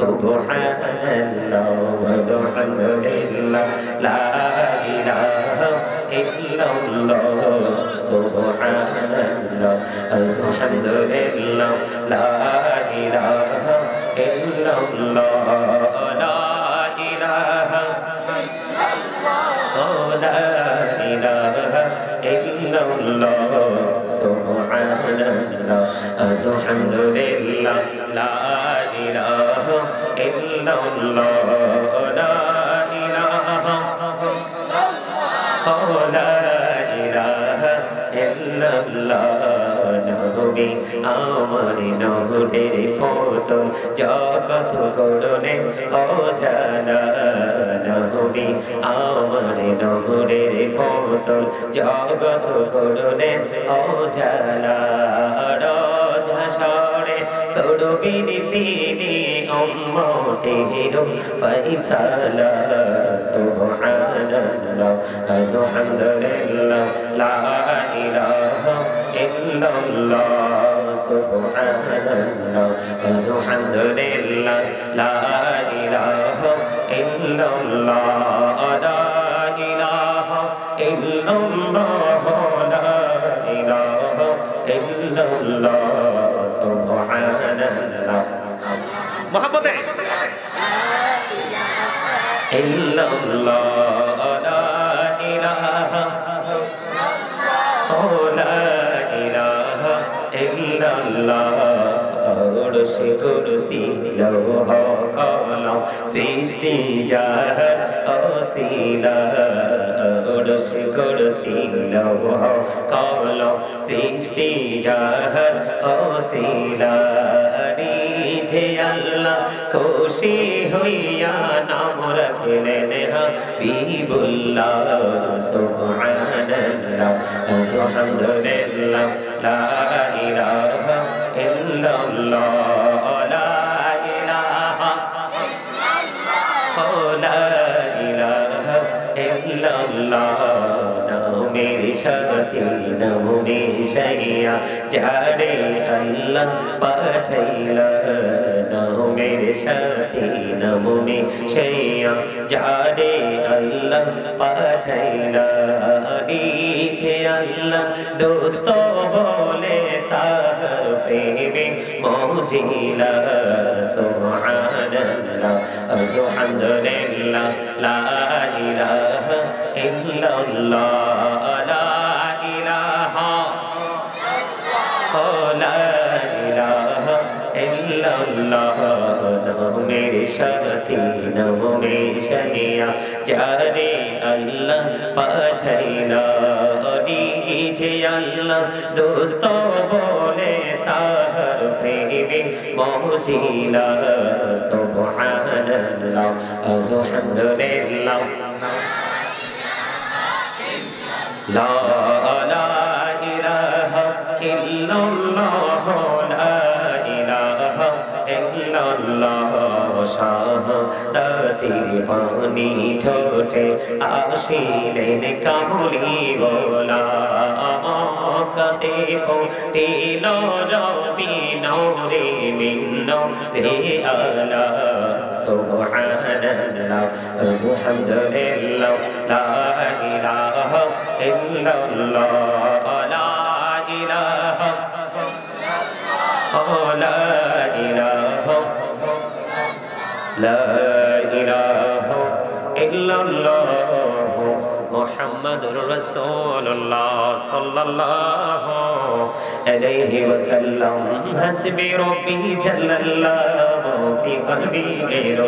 সুবহানাল্লাহ আলহামদুলিল্লাহ লা ইলাহা ইল্লাল্লাহ সুবহানাল্লাহ আলহামদুলিল্লাহ লা ইলাহা ইল্লাল্লাহ লা ইলাহা لا إله إلا الله سبحان الله الحمد لله لا إله إلا الله لا إله لا إله إلا الله নবী আমার নূরের ফতন জগত করুণে অজানা নবী আমার নূরের ফতন জগত করুণে অজানা রাজহাশরে করবিন তিনি উম্মতের ফয়সালা সুবহানাল্লাহ আলহামদুলিল্লাহ লা ইলাহা ইল্লাল্লাহ সুবহানাল্লাহ আলহামদুলিল্লাহ লা ইলাহা ইল্লাল্লাহ লা ইলাহা ইল্লাল্লাহ লা ইলাহা ইল্লাল্লাহ সুবহানাল্লাহ মুহাম্মদে ইল্লাল্লাহ লা ইলাহা কুরসি কুরসি লৌহ কলম সৃষ্টি যাহার অসিলা কুরসি কুরসি লৌহ কলম সৃষ্টি যাহার অসিলা নিজে আল্লাহ খুশি হইয়া নাম রাখিলেন হাবিবুল্লাহ সুবহানাল্লাহ আলহামদুলিল্লাহ লা ইলাহা ইল্লাল্লাহ লা ইলাহা লা ইলাহা ইল্লাল্লাহ নামের সাথে নামে সাইয়া যারে আল্লাহ পাঠাইলা নামের সাথে নামে সাইয়া যারে আল্লাহ পাঠাইলা নিজে আল্লাহ দোস্ত বলে তাহার প্রেমে মজিলা সুবহানাল্লাহ আলহামদুলিল্লাহ লা ইলাহা ইল্লাল্লাহ লা ইলাহা লা ইলাহা ইল্লাল্লাহ নামের সাথে নামে সাইয়া যারে আল্লাহ পাঠাইলা নিজে আল্লাহ দোস্ত বলে তাহার প্রেমে মজিলা সুবহানাল্লাহ আলহামদুলিল্লাহ লা ইলাহা ইল্লাল্লাহ লা ইলাহা ইল্লাল্লাহ শাহাদাতের পানি ঠোঁটে আসিলেন কামলি বলা মক্কাতে ফুটিল রবি নূরে মিন রে আলা সুবহানাল্লাহ আলহামদুলিল্লাহ লা ইলাহা ইল্লাল্লাহ লা ইলাহা লা ইলাহা لا إله إلا الله محمد رسول الله صلى الله عليه وسلم حسبي ربي جل الله في قلبي غير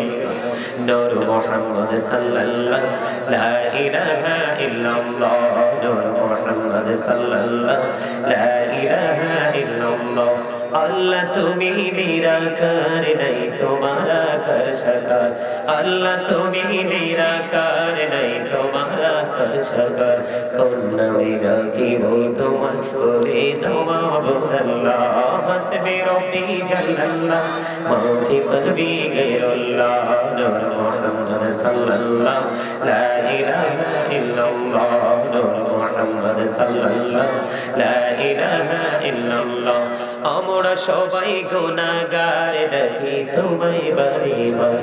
نور محمد صلى الله لا إله إلا الله نور محمد صلى الله لا إله إلا الله আল্লাহ তুমি নিরাকার নাই তোমার আকার সাকার আল্লাহ তুমি নিরাকার নাই তোমার আকার সাকার কোন নামে রাখিব তোমার বলে তোমা আল্লাহ হাসবি রব্বি জাল্লাল্লাহ মা ফি কলবি গায়রুল্লাহ নূর মুহাম্মদ সাল্লাল্লাহ লা ইলাহা ইল্লাল্লাহ নূর মুহাম্মদ সাল্লাল্লাহ লা ইলাহা ইল্লাল্লাহ আমরা সবাই গুনাহগার ডাকি তোমায় বারে বার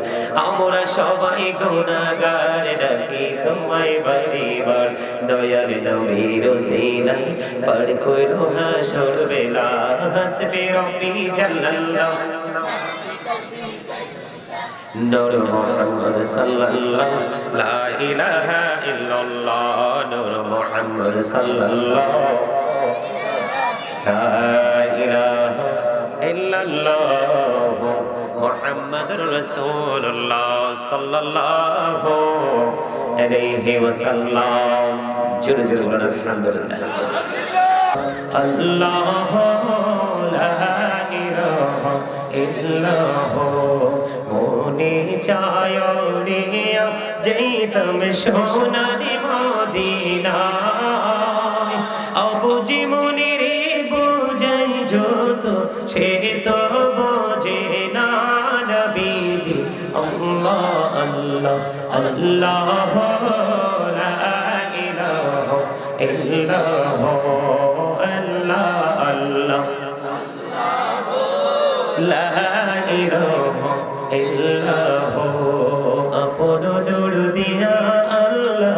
আমরা সবাই গুনাহগার ডাকি তোমায় বারে বার দয়ার নবীর ওসিলায় পার করো হাসর বেলা হাসবি রব্বি জাল্লাল্লাহ নূর মুহাম্মদ সাল্লাল্লাহু লা ইলাহা ইল্লাল্লাহ নূর মুহাম্মদ সাল্লাল্লাহু লা ইলাহা ইল্লাল্লাহ মুহাম্মাদুর রাসূলুল্লাহ সাল্লাল্লাহু আলাইহি ওয়াসাল্লাম জোরে জোরে বলেন আলহামদুলিল্লাহ আল্লাহ লা ইলাহা ইল্লাল্লাহ মনে চায় রে যাইতাম সোনালি মদিনায় আবুজি মনে রে বোঝাই যত সে তো বোঝে না নবীজি আল্লাহ আল্লাহ আল্লাহ লা ইলাহা ইল্লাল্লাহ আল্লাহ আল্লাহ লা ইলাহা ইল্লাল্লাহ আপন নূর দিয়া আল্লাহ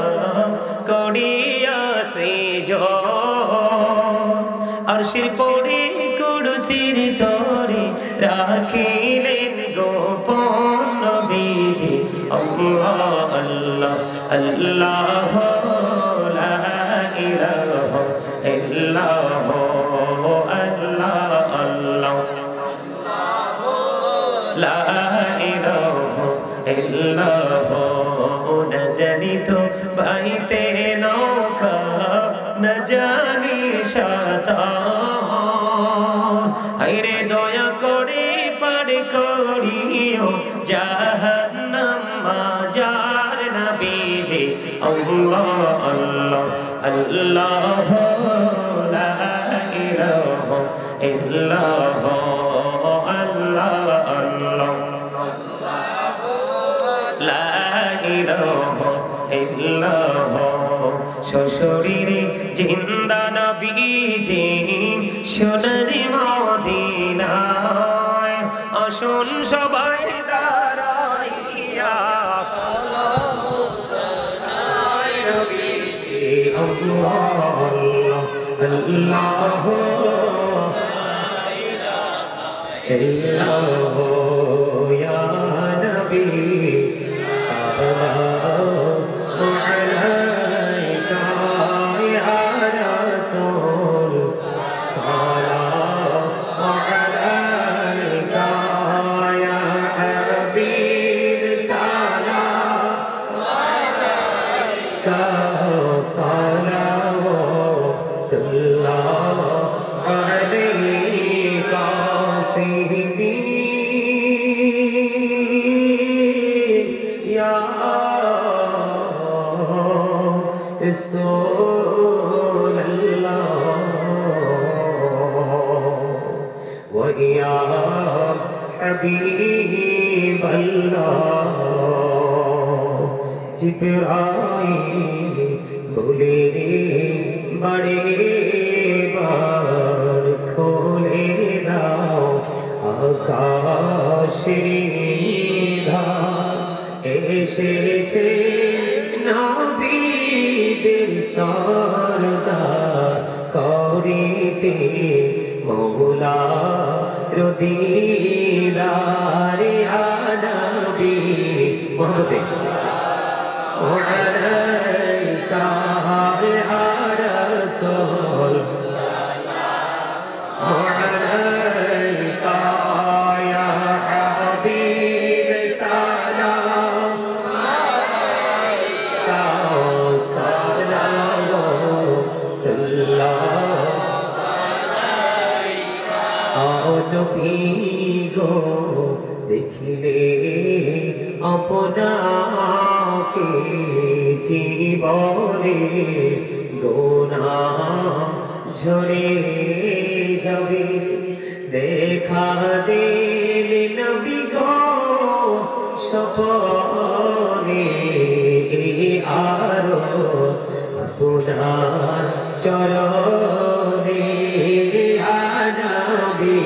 করিয়া সৃজন আরশের পরে কুরসির তরে রাখিলেন গোপন নবীজি আল্লাহ আল্লাহ আল্লাহ লা ইলাহা ইল্লাল্লাহ আল্লাহ আল্লাহ লা ইলাহা ইল্লাল্লাহ না জানি তো বাইতে নৌকা না জানি সাঁতার হায়রে দয়া করে পার করিও জাহান্নাম মাজার নবীজি আল্লাহ আল্লাহ আল্লাহ লা ইলাহা ইল্লাল্লাহ আল্লাহ আল্লাহ লা ইলাহা ইল্লাল্লাহ শ্বশুরিরে জিন্দা নবীজি সোনার মদিনায় আসুন সবাই দাঁড়াইয়া নবীজি আল্লাহ আল্লাহ ইল্লাল্লাহ ইয়া নবী সাল্লাল্লাহু আলাইকা ইয়া রাসূল সাল্লাল্লাহু আলাইকা ইয়া হাবিব সাল্লাল্লাহু আলাইকা সাল্লাল্লাহু আলাইকা سيدي يا رسول الله ويا حبيب الله جبرائيل बोले बड़े बार खोले दाओ আকাশের এসেছে নবীদের সরদার করিতে মওলা রদিদার আনবী মোহাম্মদে আলাইকা ইয়া রাসূল দেখিলে আপনাকে জীবনে গোনাহ ঝরে যাবে দেখা দিলে নবী গো সপনে আরো আপনার চরণে আনবী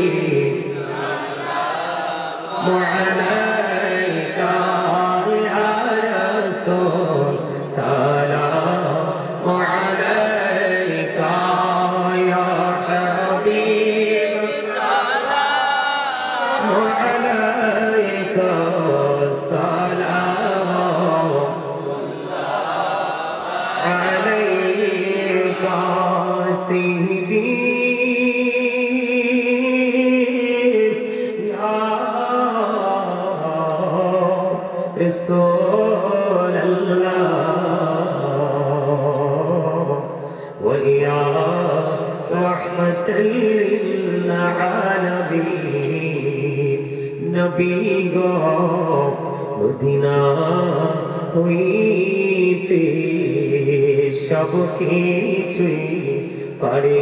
رسول الله ويا رحمة للعالمين نبي গো মদিনা হইতে সব কিছুই পারে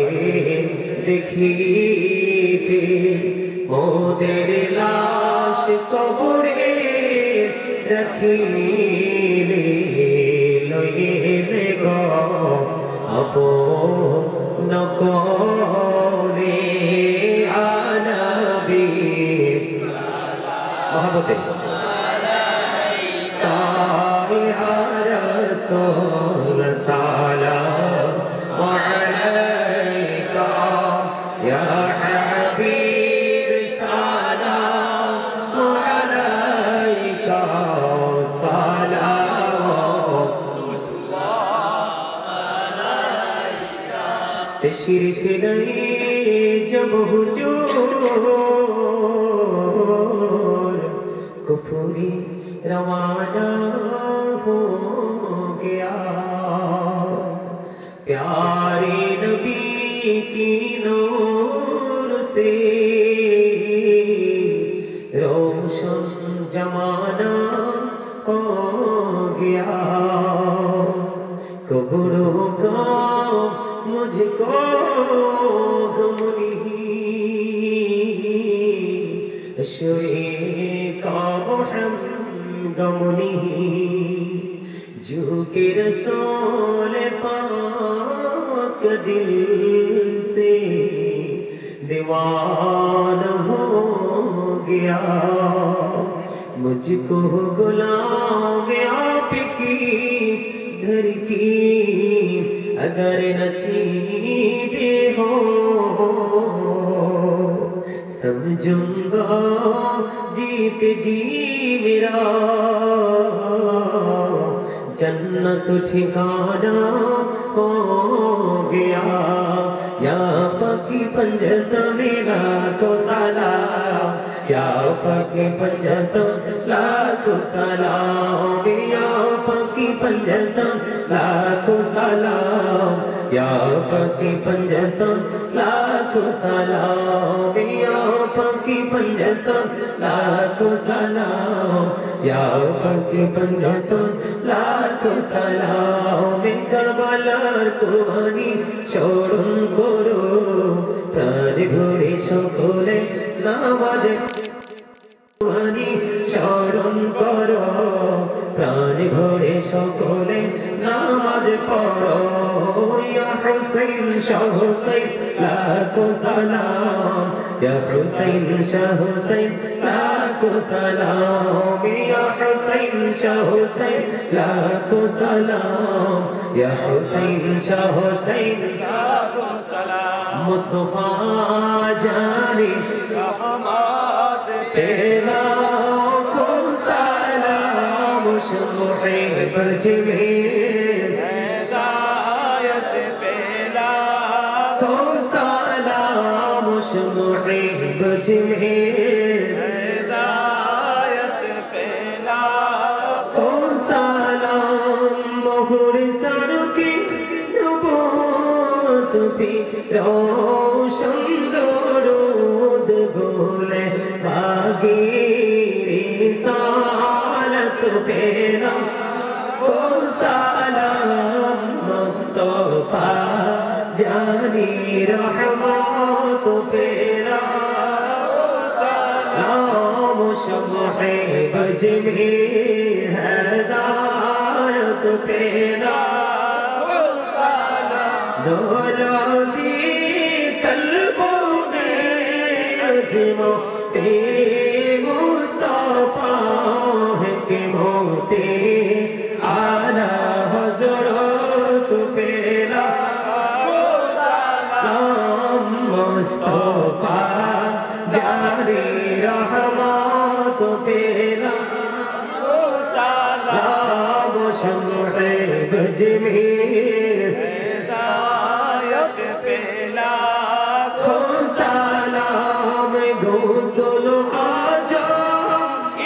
দেখিতে মোদের লাশ কবরে রাখিলে লইলে গো আপন করে আনবী মহব্বতে يا رسول سلام عليك يا حبيب سلام عليك سلام عليك تشرف لي جب हुजूर कुफरी रवाना हो गया प्यारे नबी की नूर से रोशन जमाना हो गया कब्रों का मुझको गम नहीं शोए का गम नहीं जो के रसूल पाक दिल से दीवाना हो गया मुझको गुलाम आपकी घर की अगर नसीब हो समझूंगा जीत जी मेरा जन्नत ठिकाना हो गया या पकी पंजत मेरा को सलाम या पकी पंजत लाखो सलाम या पकी पंजत लाखो सलाम या पकी पंजत लाखो सलाम या पकी पंजत लाखो सलाम या पकी पंजत लाखो सलाम करबलार कुर्बानी স্মরণ করো প্রাণ ভরে সকলে নামাজে কুরবানি স্মরণ করো প্রাণ ভরে সকলে নামাজ পড়ো ইয়া হুসাইন শাহ হুসাইন লাখো সালাম ইয়া হুসাইন শাহ হুসাইন লাখো সালাম ইয়া হুসাইন শাহ হুসাইন লাখো সালাম ইয়া হুসাইন শাহ হুসাইন লাখো সালাম মুস্তাফা জানি রহমত তেরা को सलाम मुहब्ब जिमें हिदायत पेला को सलाम मुहब्ब जिमें हिदायत पेला को सलाम मोहर सर की नबूत भी रोशन दरूद गोले बागी सालत पेरा को सलाम मुस्तफा जानी रहमत पेरा को सलाम मुहब्ब जिमें हिदायत पेरा को सलाम दौलती कल्बों में अजमो मुस्तफा के मोते आला हजरत पेरा सलाम मुस्तफा जारी रहमत पेरा सलाम मुहब्ब जिमें हिदायत पेला सलाम गोसल आजा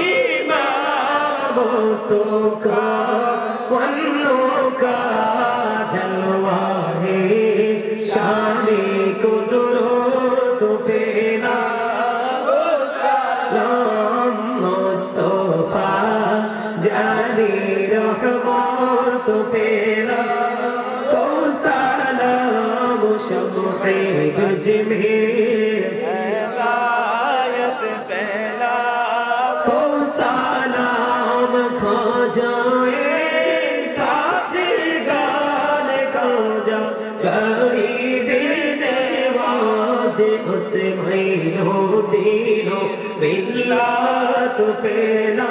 इमाम होठों का वन्नों का जलवा है शाने कुदरत तेरा सलाम मुस्तफा जानी रहमत तेरा तो सलाम शम्हे गज में पहला तो सलाम खा जाए काजगार का जा गरीबी नवाज उस महीनों दिनों मिल्लत पेला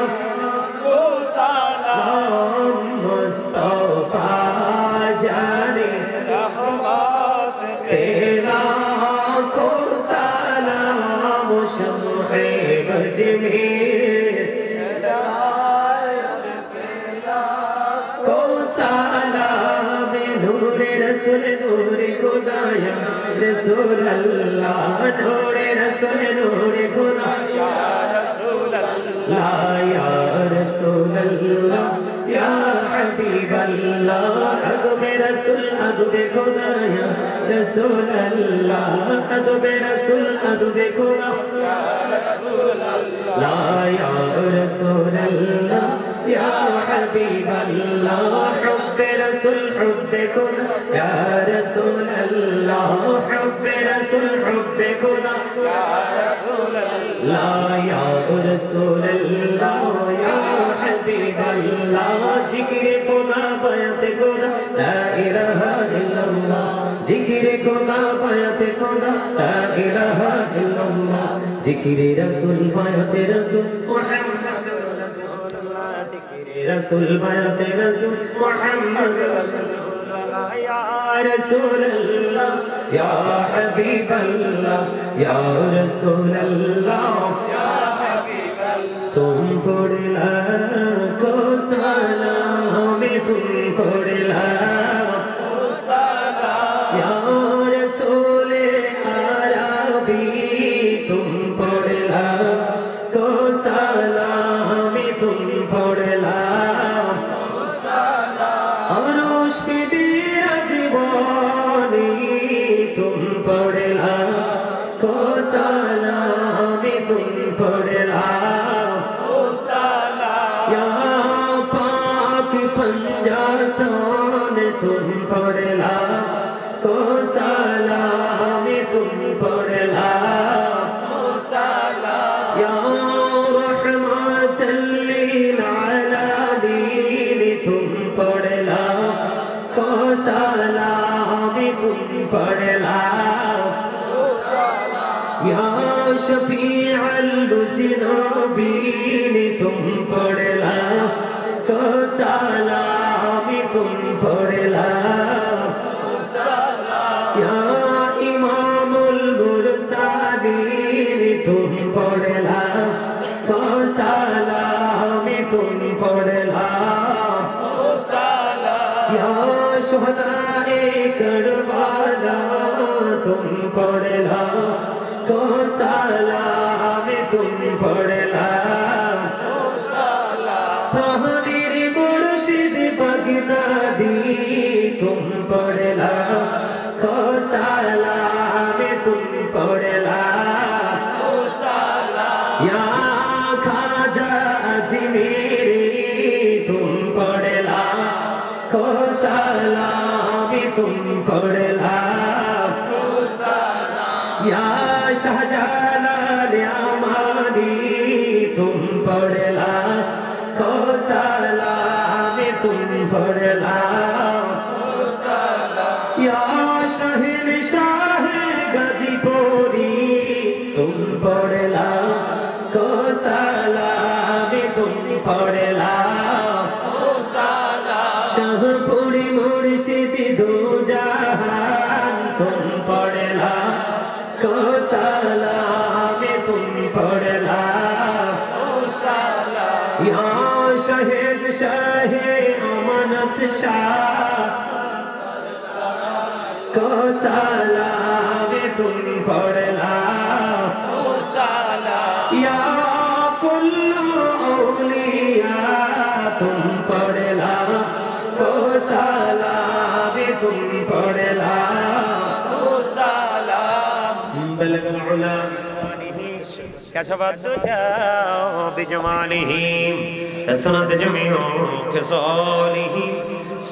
तो सलाम मुस्तफा जाने रहमत पेला को सलाम शम्हे गज में को सलाम नूर रसूल नूर खुदाया रसूल अल्लाह नूर रसूल नूर खुदाया रसूल अल्लाह या रसूल अल्लाह या हबीब अल्लाह अदब रसूल अदब खुदाया रसूल अल्लाह अदब रसूल अदब खुदाया रसूल अल्लाह या रसूल अल्लाह या हबीब अल्लाह हुब्ब रसूल हुब्ब खुदा या रसूल अल्लाह हुब्ब रसूल हुब्ब खुदा या रसूल अल्लाह या रसूल अल्लाह या हबीब अल्लाह जिक्र खुदा बयात खुदा ला इलाहा इल्लल्लाह जिक्र खुदा बयात खुदा ला इलाहा इल्लल्लाह जिक्र रसूल बयात रसूल मुहम्मद रसूल बयात रसूल मुहम्मद रसूलुल्लाह या रसूल अल्लाह या हबीब अल्लाह या रसूल अल्लाह या हबीब अल्लाह तुम पढ़ला को सलाम तुम पढ़ला को सलाम या रसूल अरबी तुम पढ़ला को सलाम तुम पढ़ला अमरोश की बीरज बानी तुम पढ़ला को सलाम तुम पढ़ला या पाक पंजातान तुम पढ़ला को सलाम तुम पढ़ला या रहमतल लिल आलामीन तुम पढ़ला को सलाम तुम पढ़ला या शफीअल मुजनबीन तुम पढ़ला को सलाम तुम पढ़ला या इमामुल मुरसलीन तुम पढ़ला को सलाम तुम पढ़ला या शुहदाए करबला तुम पढ़ला को सलाम तुम पढ़ला तहरीर मुर्शिद बगदादी तुम पढ़ला को सलाम तुम पढ़ला या खाजा अजमेरी तुम पढ़ला को सलाम तुम पढ़ला या शाहजालाल अमानी तुम पढ़ला को सलाम तुम पढ़ला या शहंशाह गाजीपुरी तुम पढ़ला को सलाम तुम पढ़ला शाहपुरी मुर्शिद दो जहान तुम पढ़ला को सलाम तुम पढ़ला या शहंशाह अमानत शाह को सलाम तुम पढ़ला या कुल्लु औलिया পড়ে লাখো সালাম বলগল উলা كشف الدجى بجماله حسنت جميع خصاله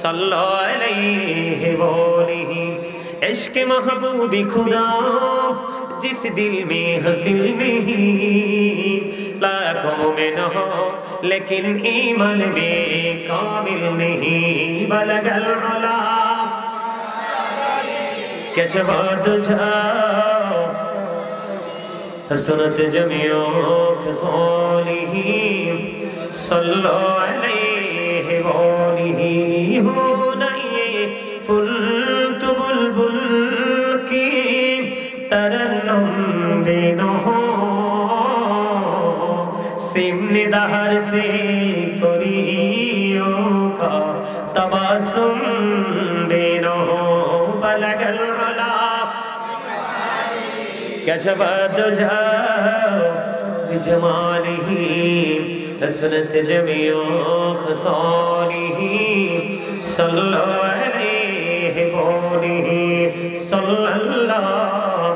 صلى عليه بوله عشق محبوب خدا जिस दिल में हसीन नहीं लाखों में न हो लेकिन ईमान में कामिल नहीं बलगल उला कशफ الدجى حسنت جميع خصاله صلى عليه وآله ہونا یہ فل تو بلبل کی ترنم بے نہ ہو سمن دہر سے کوریوں کا تبسم بے نہ ہو بلغ العلا كشف الدجى بجماله حسنت جميع خصاله صلى عليه بوله صلى الله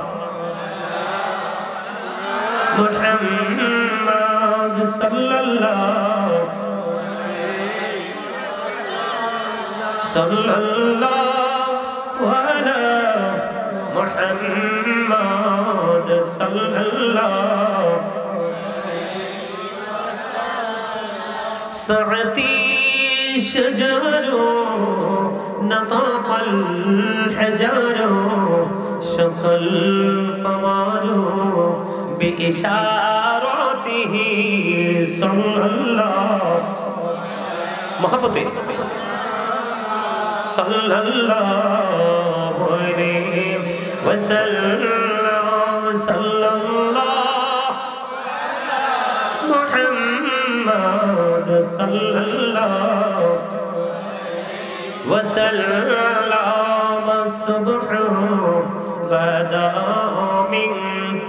محمد صلى الله صلى الله على محمد صلى الله سعتي شجر نطق الحجر شق القمر بإشارته صلى الله محبته صلى الله عليه وسلم صلى الله محمد صلى الله وسلم الصبح بدا من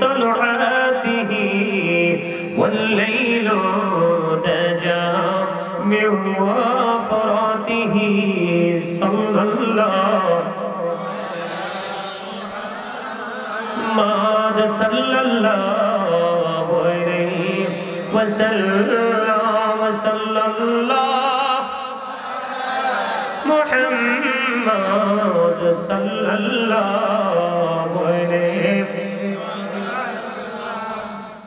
طلعته والليل دجى من وفراته صلى الله محمد صلى الله عليه وسلم صلى الله محمد صلى الله عليه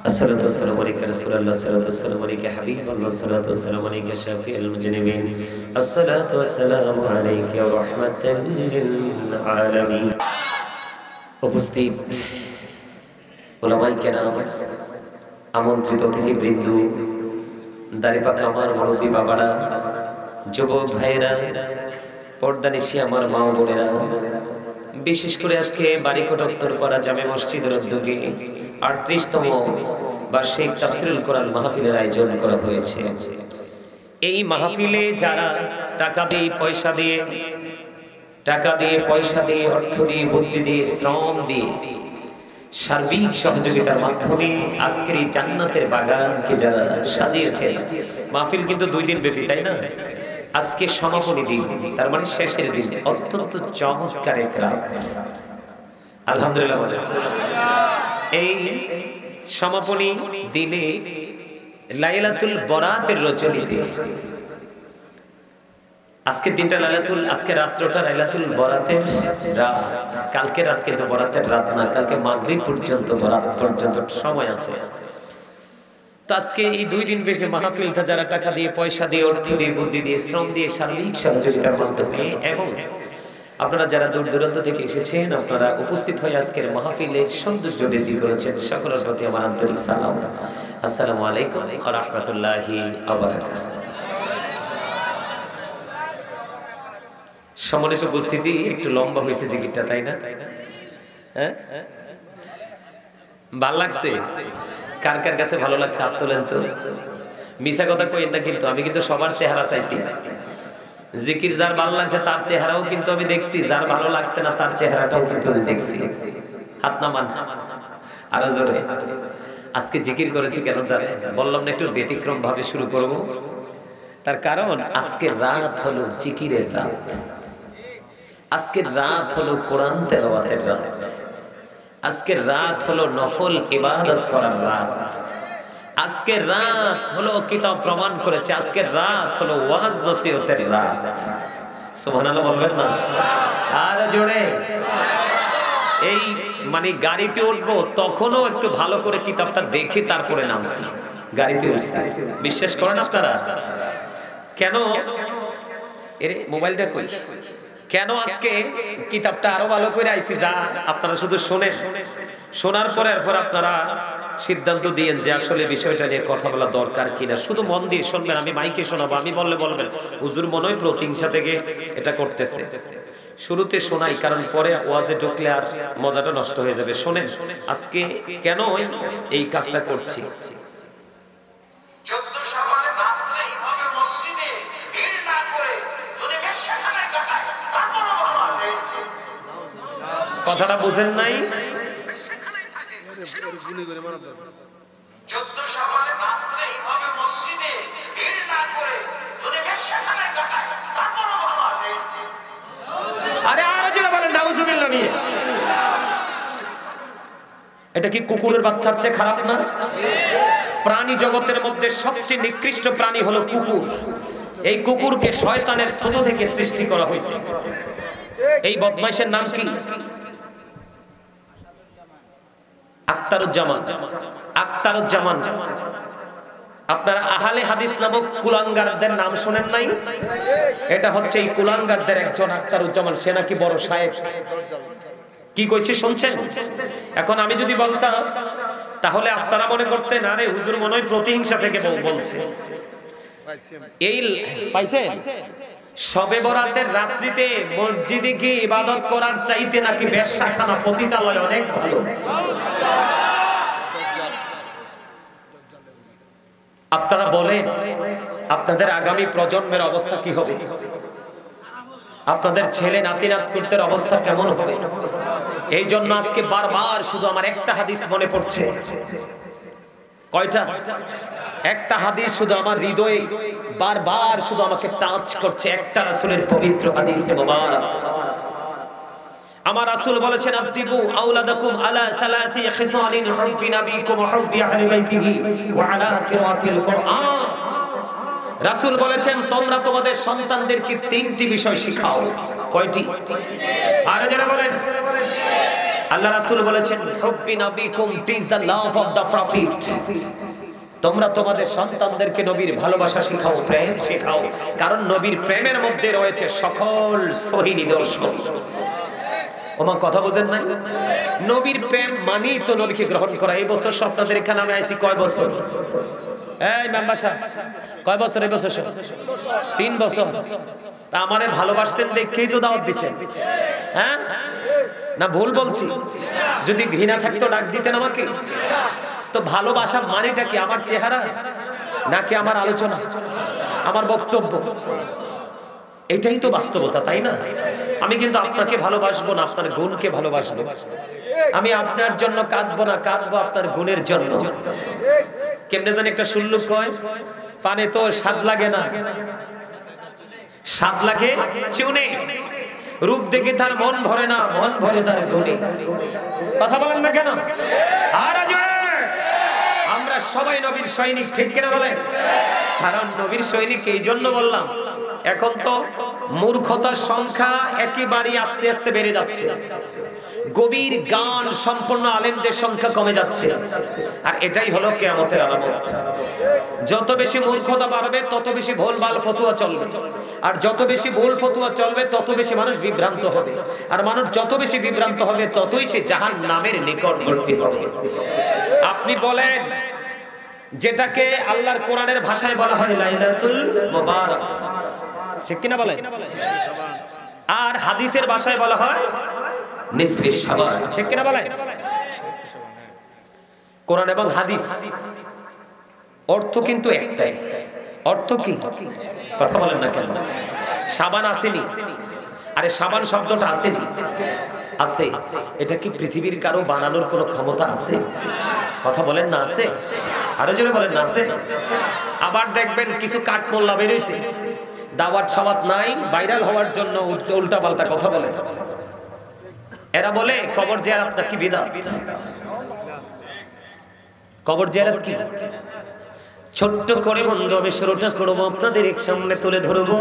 الصلاة والسلام عليك رسول الله الصلاة والسلام عليك حبيب الله الصلاة والسلام عليك شافي المذنبين الصلاة والسلام عليك رحمة للعالمين উপস্থিত ওলামায়ে কেরাম আমন্ত্রিত অতিথিবৃন্দ দাড়িপাকা আমার মুরব্বী বাবারা যুবক ভাইয়েরা পর্দানিশী আমার মা ও বোনেরা বিশেষ করে আজকে বাড়িকোট উত্তরপাড়া জামে মসজিদের উদ্যোগে ৩৮তম বার্ষিক তাফসীরুল কোরআন মাহফিলের আয়োজন করা হয়েছে। এই মাহফিলে যারা টাকা দিয়ে পয়সা দিয়ে অর্থ দিয়ে বুদ্ধি দিয়ে শ্রম দিয়ে সার্বিক সহযোগিতার মাধ্যমে আজকের এই জান্নাতের বাগানকে যারা সাজিয়েছে, মাহফিল কিন্তু 2 দিন ব্যাপী, তাই না? আজকে সমাপনী দিন, তার মানে শেষের দিন, অত্যন্ত চমৎকার এক রাত। আলহামদুলিল্লাহ। এই সমাপনী দিনে লাইলাতুল বরাতের রজনীতে, আজকে দিনটা লাইলাতুল, আজকে রাত্রটা লাইলাতুল বরাতের রাত, কালকে রাত কিন্তু বরাতের রাত না, কালকে মাগরিব পর্যন্ত বরাত পর্যন্ত সময় আছে। তো আজকে এই 2 দিন ব্যাপী মাহফিলটা যারা টাকা দিয়ে পয়সা দিয়ে অর্থ দিয়ে বুদ্ধি দিয়ে শ্রম দিয়ে সার্বিক সহযোগিতার মাধ্যমে এবং আপনারা যারা দূর দূরান্ত থেকে এসেছেন, আপনারা উপস্থিত হয়ে আজকের মাহফিলের সৌন্দর্য বৃদ্ধি করেছেন, সকলের প্রতি আমার আন্তরিক সালাম। আসসালামু আলাইকুম ওয়া রাহমাতুল্লাহি ওয়া বারাকাতুহু। সম্মানিত উপস্থিতি, একটু লম্বা হয়েছে জিকিরটা, তাই না? হ্যাঁ, ভালো লাগছে? কার কার কাছে ভালো লাগছে হাত তোলেন তো। মিছা কথা কইেন না কিন্তু, আমি কিন্তু সবার চেহারা চাইছি। জিকির যার ভালো লাগছে তার চেহারাও কিন্তু আমি দেখছি, যার ভালো লাগছে না তার চেহারাটাও কিন্তু আমি দেখছি। হাত নামান আরো জোরে। আজকে জিকির করেছি কেন জানেন? বললাম না একটু ব্যতিক্রম ভাবে শুরু করব, তার কারণ আজকের রাত হলো জিকিরের রাত। আজকের রাত হলো কোরআন তেলাওয়াতের রাত, আজকের রাত হলো নফল ইবাদত করার রাত, আজকের রাত হলো কিতাব প্রমাণ করেছে, আজকের রাত হলো ওয়াজ নসিহতের রাত। সুবহানাল্লাহ বলবেন না? আর জোরে। এই মানে গাড়িতে উঠবো তখনও একটু ভালো করে কিতাবটা দেখে তারপরে নামছি, গাড়িতে উঠছি। বিশ্বাস করেন আপনারা? কেন এরে মোবাইলটা কই, কেন আজকে কিতাবটা আরো ভালো করে আইছি, যা আপনারা শুধু শোনেন, শোনার পরে এরপর আপনারা সিদ্ধান্ত দিয়েন যে আসলে বিষয়টা নিয়ে কথা বলা দরকার কিনা। শুধু মন দিয়ে শুনবেন, আমি মাইকে শোনাবো, আমি বললে বলবেন হুজুর মনে হয় প্রতিহিংসা থেকে এটা করতেছে। শুরুতে শোনাই, কারণ পরে ওয়াজে ঢুকলে আর মজাটা নষ্ট হয়ে যাবে। শোনেন আজকে কেন এই কাজটা করছি। কথাটা বুঝেন নাই? এটা কি কুকুরের বাচ্চার চেয়ে খারাপ না? প্রাণী জগতের মধ্যে সবচেয়ে নিকৃষ্ট প্রাণী হলো কুকুর। এই কুকুরকে শয়তানের থুতু থেকে সৃষ্টি করা হয়েছে। এই বদমাইশের নাম কি? আখতারুজ্জামান। আখতারুজ্জামান। আপনারা আহলে হাদিস নামক কুলাঙ্গারদের নাম শুনেন নাই? এটা হচ্ছে এই কুলাঙ্গারদের একজন আখতারুজ্জামান। সে নাকি বড় শায়েখ। কি কইছে শুনছেন? এখন আমি যদি বলতাম তাহলে আপনারা মনে করতেন আরে হুজুর মনে হয় প্রতিহিংসা থেকে বলছে। এই পাইছেন? শবে বরাতের রাত্রিতে মসজিদে গিয়ে ইবাদত করার চাইতে নাকি বেশ্যাখানা পতিতালয় অনেক ভালো। আপনারা বলেন আপনাদের আগামী প্রজন্মের অবস্থা কি হবে? আপনাদের ছেলে নাতি নাতকুদের অবস্থা কেমন হবে? এই জন্য আজকে বারবার শুধু আমার একটা হাদিস মনে পড়ছে। কয়টা? একটা হাদিস শুধু আমার হৃদয়ে বারবার শুধু আমাকে টাচ করছে, একটা রাসূলের পবিত্র হাদিস মুবারক। আমার রাসূল বলেছেন আবদিবু আওলাদাকুম আলা সালাতি খিসালিন হুব্বি নাবিকুম ওয়া হুব্বি আহলি বাইতিহি ওয়া আলা কিরাতিল কুরআন। রাসূল বলেছেন তোমরা তোমাদের সন্তানদেরকে তিনটি বিষয় শিখাও। কয়টি? আর যারা বলেন আল্লাহ রাসূল বলেছেন হুব্বি নাবিকুম this the love of the prophet. তোমরা তোমাদের সন্তানদেরকে নবীর ভালোবাসা শিখাও, প্রেম শেখাও, কারণ নবীর প্রেমের মধ্যে রয়েছে সকল সহিহ নিদর্শন। ওমা কথা বুঝেন নাই? নবীর প্রেম মানি তো নবীকে গ্রহণ করা। এই বছর আপনাদের এখানে আমি আইছি কয় বছর? এই মেম্বার সাহেব কয় বছর? এই বছর 3 বছর। তা আমারে ভালোবাসতেন দেখেই তো দাওয়াত দিছেন, হ্যাঁ না ভুল বলছি? যদি ঘৃণা থাকতো ডাক দিতেন আমাকে। তো ভালোবাসা মানেটা কি? আমার চেহারা নাকি আমার আলোচনা, আমার বক্তব্য? এটাই তো বাস্তবতা, তাই না? আমি কিন্তু আপনাকে ভালোবাসবো না, আপনার গুণকে ভালোবাসবো। আমি আপনার জন্য কাঁদবো না, কাঁদবো আপনার গুণের জন্য। কেমনে জানি একটা সুল্লুক কয়, পানে তো স্বাদ লাগে না, স্বাদ লাগে চুনে। রূপ দেখে তার মন ভরে না, মন ভরে তার গুণে। কথা বলেন না কেন? আর আমরা সবাই নবীর সৈনিক, ঠিক কিনা বলেন? কারণ নবীর সৈনিক এই জন্য বললাম, এখন তো মূর্খতার সংখ্যা একেবারেই আস্তে আস্তে বেড়ে যাচ্ছে। গভীর জ্ঞান সম্পন্ন আলেমদের সংখ্যা কমে যাচ্ছে, আর এটাই হলো কিয়ামতের আলামত। যত বেশি মূর্খতা বাড়বে তত বেশি ভুলভাল ফতোয়া চলবে, আর যত বেশি ভুল ফতোয়া চলবে তত বেশি মানুষ বিভ্রান্ত হবে, আর মানুষ যত বেশি বিভ্রান্ত হবে ততই সে জাহান্নামের নিকটবর্তী হবে। আপনি বলেন যেটাকে আল্লাহর কোরআনের ভাষায় বলা হয় লাইলাতুল মুবারাক, ঠিক কিনা বলেন? আর হাদিসের ভাষায় বলা হয় নিসফে শাবান, ঠিক কিনা বলেন? কোরআন এবং হাদিস অর্থ কিন্তু একটাই। অর্থ কি? কথা বলেন না কেন? শাবান আসেনি? আরে শাবান শব্দটা আসেনি? আছে। এটা কি পৃথিবীর কারো বানানোর কোনো ক্ষমতা আছে? কথা বলেন না আছে? আরো জোরে বলেন না আছে? আবার দেখবেন কিছু কাঠমোল্লা বের হইছে, দাওয়াত সাওয়াত নাই, ভাইরাল হওয়ার জন্য উল্টা পাল্টা কথা বলে। এরা বলে কবর জিয়ারত নাকি বিদআত। কবর জিয়ারত কি? ছোট্ট করে বন্ধু আমি শুরুটা করব, আপনাদের এক সামনে তুলে ধরবো,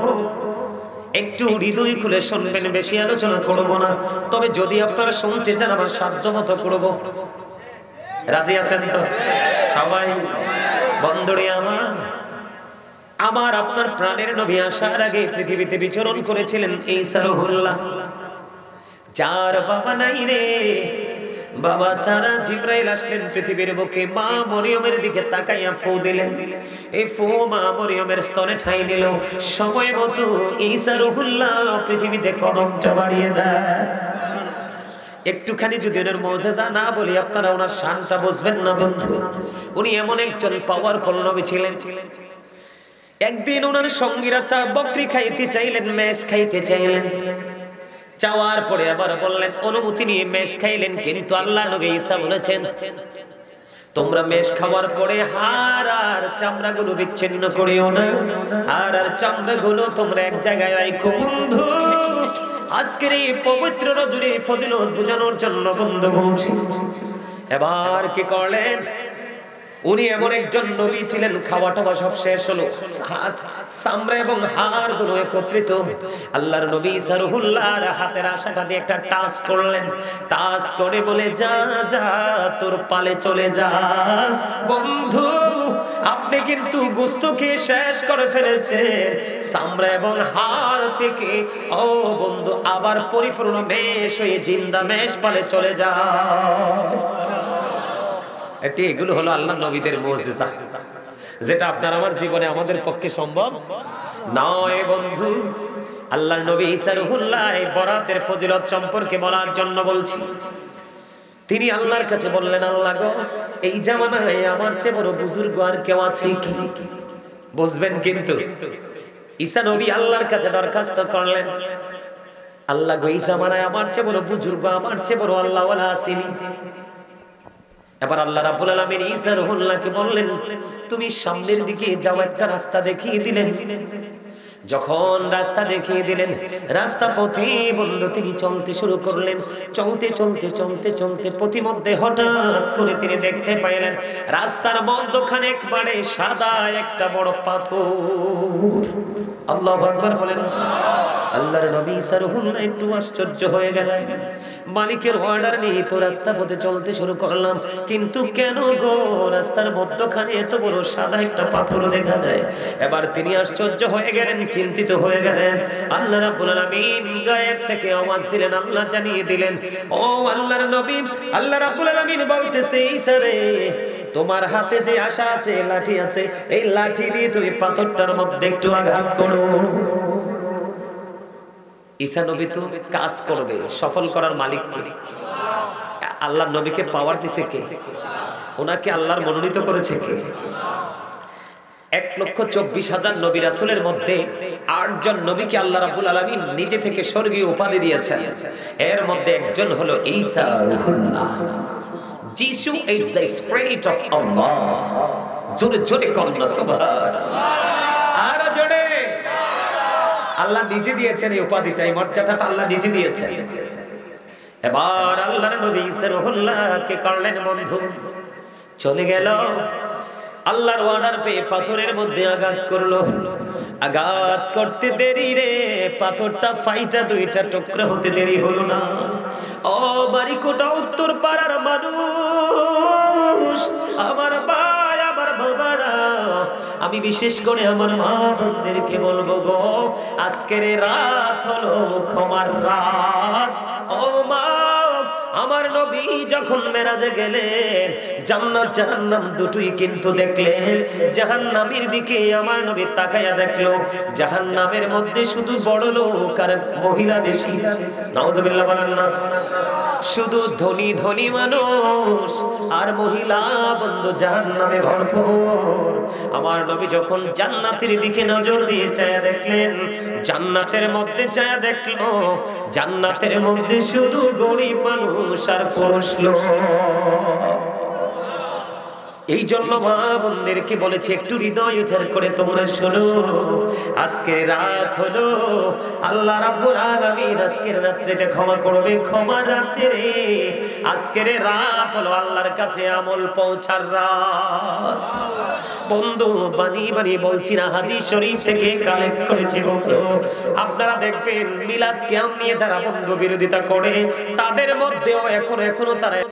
একটু হৃদয় খুলে শুনবেন, বেশি আলোচনা করব না। তবে যদি আপনারা শুনতে চান আমার সাধ্য মতো করব। রাজি আছেন তো সবাই? বন্ধুরে আমার আপনার প্রাণের নবী আসার আগে পৃথিবীতে বিচরণ করেছিলেন ঈসা রূহুল্লাহ, যার বাবা নাই রে। বাবা ছাড়া জিবরাইল আসলেন পৃথিবীর বুকে, মা মরিয়মের দিকে তাকাইয়া ফু দিলেন। এই ফু মা মরিয়মের স্তনে ঠাঁই নিল। সময় মতো ঈসা রূহুল্লাহ পৃথিবীতে কদমটা বাড়িয়ে দেয়। একটুখানি যদি ওনার মুজিজা না বলি আপনারা ওনার শানটা বুঝবেন না বন্ধু। উনি এমন একজন পাওয়ারফুল নবী ছিলেন। একদিন ওনার সঙ্গীরা বকরি খাইতে চাইলেন, মেষ খাইতে চাইলেন। চাওয়ার পরে আবার বললেন, অনুমতি নিয়ে মেষ খাইলেন। কিন্তু আল্লাহ নবী ঈসা বলেছেন, তোমরা মেষ খাওয়ার পরে হাড় আর চামড়াগুলো বিচ্ছিন্ন করিও না, হাড় আর চামড়াগুলো তোমরা এক জায়গায় রাখো বন্ধু। আজকের এই পবিত্র রজনী ফজিলত বোঝানোর জন্য বন্ধু বলছি। এবার কি করলেন? উনি এমন একজন নবী ছিলেন, খাওয়া টাওয়া সব শেষ হলো, চামড়া এবং হাড় গুলো একত্রিত। আল্লাহর নবী ঈসা রূহুল্লাহর হাতের আশাটা দিয়ে একটা টাচ করলেন। টাচ করে বলে, যা যা তোর পালে চলে যা। বন্ধু আপনি কিন্তু গোশত খেয়ে শেষ করে ফেলেছেন, চামড়া এবং হাড় থেকে ও বন্ধু আবার পরিপূর্ণ মেষ হয়ে জিন্দা মেষ পালে চলে যা। এগুলো হলো আল্লাহ নবীদের মুজিজা, যেটা আপনার আমার জীবনে আমাদের পক্ষে সম্ভব নয় বন্ধু। আল্লাহর নবী ঈসা রূহুল্লাহ এই বরাতের ফজিলত সম্পর্কে বলার জন্য বলছি। তিনি আল্লাহর কাছে বললেন, আল্লাহ গো, এই জামানায় আমার চেয়ে বড় বুজুর্গ আর কেউ আছে কি? বুঝবেন কিন্তু ঈসা নবী আল্লাহর কাছে দরখাস্ত করলেন, আল্লাহ গো, এই জামানায় আমার চেয়ে বড় বুজুর্গ, আমার চেয়ে বড় আল্লাহওয়ালা আসেনি। এবার আল্লাহ রাব্বুল আলামিন ঈসা রূহুল্লাহকে বললেন, তুমি সামনের দিকে যাও, একটা রাস্তা দেখিয়ে দিলেন। যখন রাস্তা দেখিয়ে দিলেন, রাস্তা পথে বন্ধু তিনি চলতে শুরু করলেন। চলতে চলতে চলতে চলতে পথিমধ্যে হঠাৎ করে তিনি দেখতে পাইলেন রাস্তার মধ্যখানে একবারে সাদা একটা বড় পাথর। আল্লাহু আকবার বলেন। আল্লাহর নবী ঈসা রূহুল্লাহ একটু আশ্চর্য হয়ে গেলেন। মালিকের অর্ডার নিয়ে তো রাস্তা পথে চলতে শুরু করলাম, কিন্তু কেন গো রাস্তার মধ্যখানে এত বড় সাদা একটা পাথর দেখা যায়? এবার তিনি আশ্চর্য হয়ে গেলেন, চিন্তিত হয়ে গেলেন। আল্লাহ রাব্বুল আলামিন গায়েব থেকে আওয়াজ দিলেন, আল্লাহ জানিয়ে দিলেন, ও আল্লাহর নবী, আল্লাহ রাব্বুল আলামিন বলতেছে, ঈসা রে, তোমার হাতে যে আশা আছে, লাঠি আছে, এই লাঠি দিয়ে তুমি পাথরটার মধ্যে একটু আঘাত করো। ঈসা নবী তো কাজ করবে, সফল করার মালিক কে? আল্লাহর নবীকে পাওয়ার দিছে কে? ওনাকে আল্লাহর মনোনীত করেছে কে? 1,24,000 নবী রাসূলের মধ্যে 8 জন নবীকে আল্লাহ রাব্বুল আলামিন নিজে থেকে স্বর্গীয় উপাধি দিয়েছেন। এর মধ্যে একজন হলো ঈসা রূহুল্লাহ। Jesus is the spirit of Allah. জোরে জোরে কন্না সুবহানাল্লাহ। আর জোরে। আল্লাহ নিজে দিয়েছেন এই উপাধিটা, এই মর্যাদাটা আল্লাহ নিজে দিয়েছেন। এবার আল্লাহর নবী ঈসা রূহুল্লাহকে করলেন বন্ধু, চলে গেল। আল্লাহর অর্ডার পেয়ে পাথরের মধ্যে আঘাত করলো। আঘাত করতে দেরি রে, পাথরটা ফাইটা দুইটা টুকরা হতে দেরি হলো না। ও বারিকোটা উত্তর পাড়ার মানুষ, আমার ভাই, আমার বাবারা, আমি বিশেষ করে আমার মা বোনদেরকে বলবো গো, আজকের রাত হলো ক্ষমার রাত। ও মা, আমার নবী যখন মেরাজে গেলেন, জান্নাত জাহান্নাম দুটোই কিন্তু দেখলেন। জাহান্নামের দিকে আমার নবী তাকায়া দেখলো, জাহান্নামের মধ্যে শুধু বড় লোক আর মহিলা বেশি। নাউজুবিল্লাহ বলেন না। শুধু ধনী ধনী মানুষ আর মহিলা বন্ধু জাহান্নামে ভরপুর। আমার নবী যখন জান্নাতের দিকে নজর দিয়ে চায়া দেখলেন, জান্নাতের মধ্যে চায়া দেখলো, জান্নাতের মধ্যে শুধু গরিব মানুষ আর পুরুষ লোক। এই জন্য মা বোনদেরকে বলেছে একটু হৃদয় উজাড় করে তোমরা শোনো, আজকের রাত হলো আল্লাহ রাব্বুল আলামিন আজকের রাত্রিতে ক্ষমা করবে, ক্ষমার রাতে রে। আজকের রাত হলো আল্লাহর কাছে আমল পৌঁছার রাত। বন্ধু বানি বানি বলছি না, হাদিস শরীফ থেকে কালেক্ট করেছি বন্ধু। আপনারা দেখবেন মিলাদ কিয়াম নিয়ে যারা বন্ধু বিরোধিতা করে তাদের মধ্যেও এখনো তারা